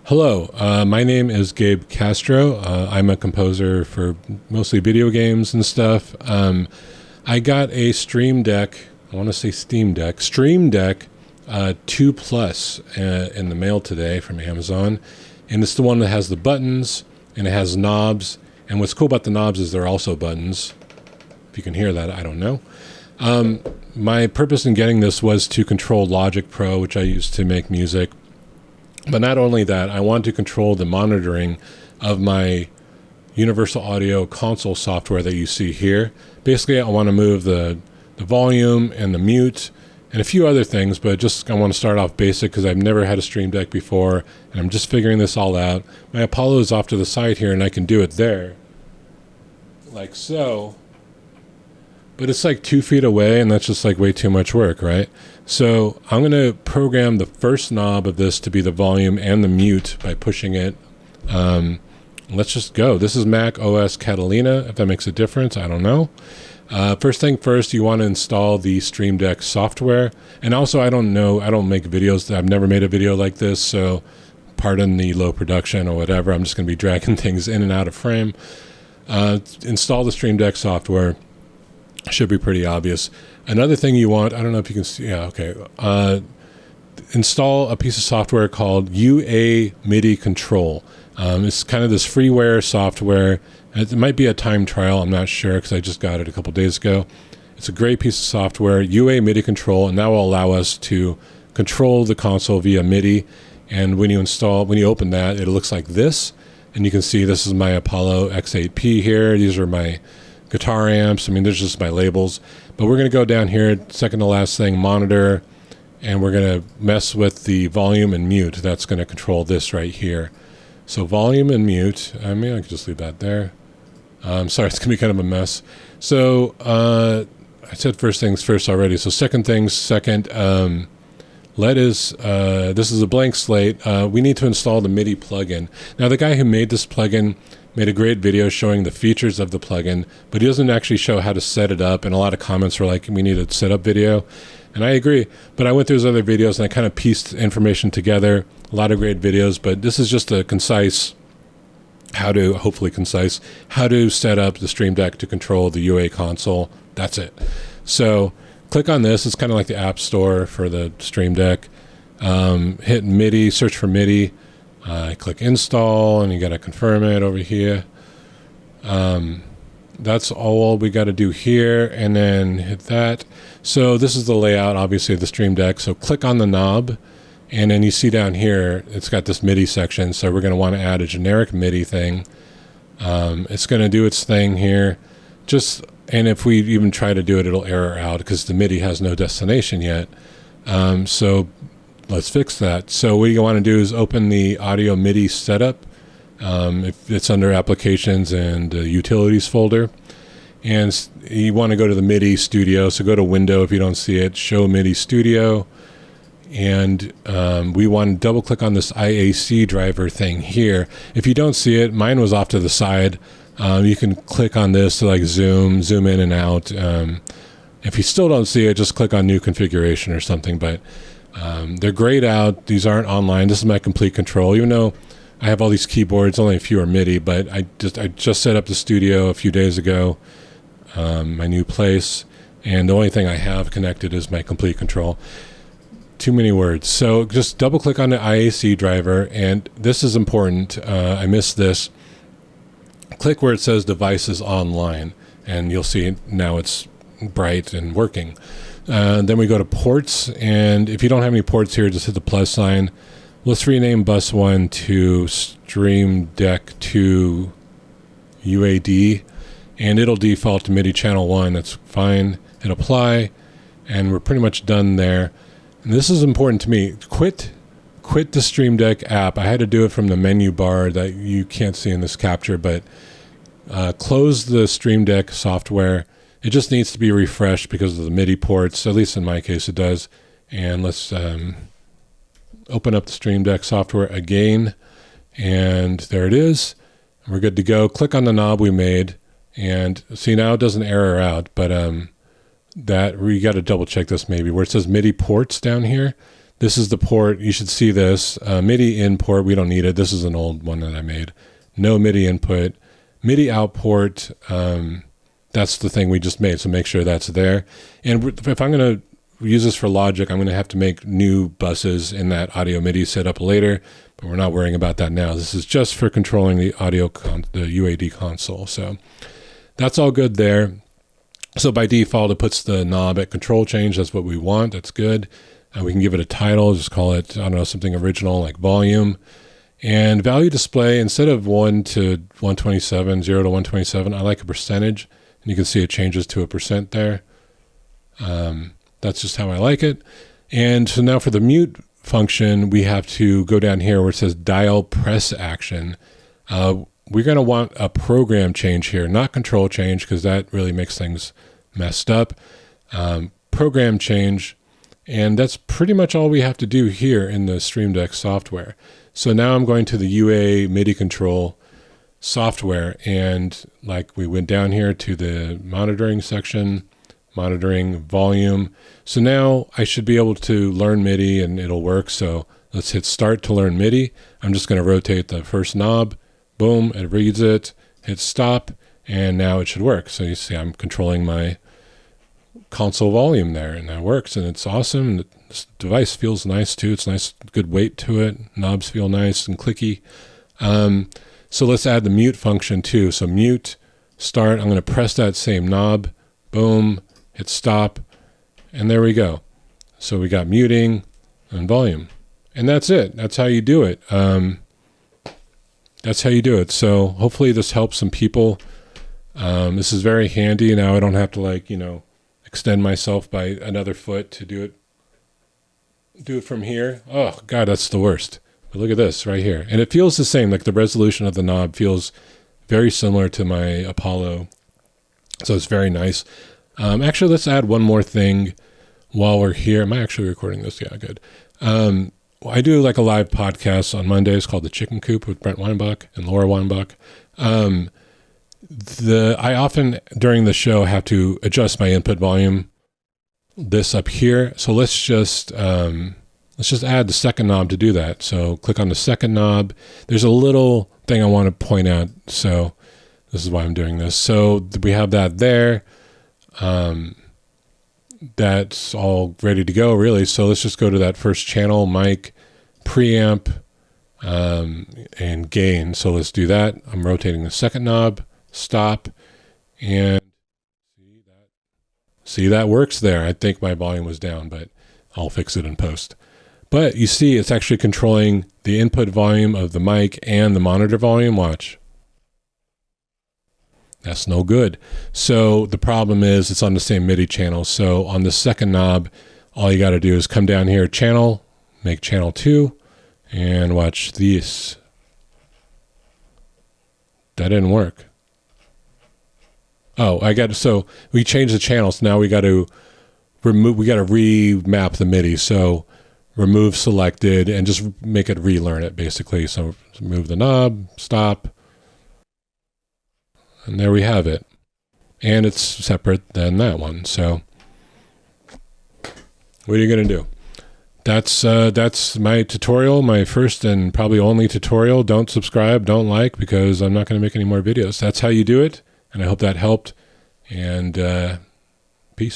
Hello, my name is Gabe Castro. I'm a composer for mostly video games and stuff. I got a Stream Deck, I want to say Steam Deck, Stream Deck 2 Plus in the mail today from Amazon. And it's the one that has the buttons and it has knobs. And what's cool about the knobs is they're also buttons. If you can hear that, I don't know. My purpose in getting this was to control Logic Pro, which I use to make music. But not only that, I want to control the monitoring of my Universal Audio Console software that you see here. Basically, I want to move the volume and the mute and a few other things, but just I want to start off basic because I've never had a Stream Deck before, and I'm just figuring this all out. My Apollo is off to the side here, and I can do it there, like so. But it's like 2 feet away, and that's just like way too much work, right? So I'm going to program the first knob of this to be the volume and the mute by pushing it. Let's just go. This is Mac OS Catalina. If that makes a difference, I don't know. First thing first, you want to install the Stream Deck software. And also, I don't make videos. I've never made a video like this, so pardon the low production or whatever. I'm just going to be dragging things in and out of frame. Install the Stream Deck software. Should be pretty obvious. Another thing you want, I don't know if you can see, yeah, okay. Install a piece of software called UA Midi Control. It's kind of this freeware software. It might be a time trial, I'm not sure because I just got it a couple days ago. It's a great piece of software, UA Midi Control, and that will allow us to control the console via MIDI. And when you open that, it looks like this. And you can see this is my Apollo X8P here. These are my guitar amps. I mean, there's just my labels. But we're going to go down here, second to last thing, monitor, and we're going to mess with the volume and mute. That's going to control this right here. So volume and mute. I mean, I could just leave that there. Sorry, it's going to be kind of a mess. So I said first things first already. So second things second. This is a blank slate. We need to install the MIDI plugin. Now, the guy who made this plugin made a great video showing the features of the plugin, but he doesn't actually show how to set it up, and a lot of comments were like, we need a setup video, and I agree, but I went through his other videos and I kind of pieced information together, a lot of great videos, but this is just a hopefully concise, how to set up the Stream Deck to control the UA console. That's it. So click on this. It's kind of like the App Store for the Stream Deck. Hit MIDI, search for MIDI. Click install, and you got to confirm it over here. That's all we got to do here, and then hit that. So this is the layout, obviously, of the Stream Deck. So click on the knob, and then you see down here, it's got this MIDI section. So we're going to want to add a generic MIDI thing. It's going to do its thing here. And if we even try to do it, it'll error out because the MIDI has no destination yet. So let's fix that. So what you want to do is open the Audio MIDI setup. If it's under Applications and Utilities folder. And you want to go to the MIDI Studio. So go to Window if you don't see it. Show MIDI Studio. And we want to double click on this IAC driver thing here. If you don't see it, mine was off to the side. You can click on this to like zoom in and out. If you still don't see it, just click on New Configuration or something. But they're grayed out. These aren't online. This is my complete control. Even though I have all these keyboards, only a few are MIDI, but I just set up the studio a few days ago, my new place, and the only thing I have connected is my complete control. Too many words. So just double click on the IAC driver, and this is important. I missed this. Click where it says devices online, and you'll see now it's bright and working. Then we go to ports, and if you don't have any ports here, just hit the plus sign. Let's rename bus 1 to Stream Deck 2 UAD, and it'll default to MIDI channel 1. That's fine. Hit apply, and we're pretty much done there. And this is important to me. Quit the Stream Deck app. I had to do it from the menu bar that you can't see in this capture, but close the Stream Deck software. It just needs to be refreshed because of the MIDI ports. At least in my case, it does. And let's open up the Stream Deck software again. And there it is. We're good to go. Click on the knob we made. And see, now it doesn't error out. But that we got to double check this maybe. Where it says MIDI ports down here, This is the port. You should see this. MIDI in port, we don't need it. This is an old one that I made. No MIDI input. MIDI out port, that's the thing we just made, so make sure that's there. And if I'm going to use this for Logic, I'm going to have to make new buses in that audio MIDI setup later, but we're not worrying about that now. This is just for controlling the the UAD console. So that's all good there. So by default, it puts the knob at control change. That's what we want. That's good. We can give it a title, just call it, I don't know, something original like volume. And value display, instead of 1 to 127, 0 to 127, I like a percentage. And you can see it changes to a % there. That's just how I like it. And so now for the mute function, we have to go down here where it says dial press action. We're going to want a program change here, not control change, because that really makes things messed up. Program change. And that's pretty much all we have to do here in the Stream Deck software. So now I'm going to the UA Midi Control software, and like we went down here to the monitoring section, monitoring volume. So now I should be able to learn MIDI and it'll work. So let's hit start to learn MIDI. I'm just going to rotate the first knob. Boom, it reads it. Hit stop, and now it should work. So you see I'm controlling my console volume there, and that works, and it's awesome. This device feels nice too. It's nice, good weight to it. Knobs feel nice and clicky. So let's add the mute function too. So mute, start, I'm going to press that same knob, boom, hit stop, and there we go. So we got muting and volume, and that's it. That's how you do it. That's how you do it. So hopefully this helps some people. This is very handy. Now I don't have to extend myself by another foot to do it from here. Oh God, that's the worst. But look at this right here. And it feels the same, like the resolution of the knob feels very similar to my Apollo. So it's very nice. Actually, let's add one more thing while we're here. Am I actually recording this? Yeah, good. I do like a live podcast on Mondays called The Chicken Coop with Brent Weinbach and Laura Weinbach. I often during the show have to adjust my input volume, this up here. So let's just add the second knob to do that. So click on the second knob. There's a little thing I want to point out. So this is why I'm doing this. So we have that there. That's all ready to go really. So let's just go to that first channel, mic, preamp, and gain. So let's do that. I'm rotating the second knob, stop, and see that works there. I think my volume was down, but I'll fix it in post. But you see it's actually controlling the input volume of the mic and the monitor volume. Watch. That's no good. So the problem is it's on the same MIDI channel. So on the second knob, all you got to do is come down here, channel, make channel 2, and watch this. That didn't work. Oh, so we changed the channels. Now we got to remap the MIDI. So remove selected and just make it relearn it basically. So move the knob, stop. And there we have it. And it's separate than that one. So what are you going to do? That's my tutorial, my first and probably only tutorial. Don't subscribe, don't like, because I'm not going to make any more videos. That's how you do it. And I hope that helped. And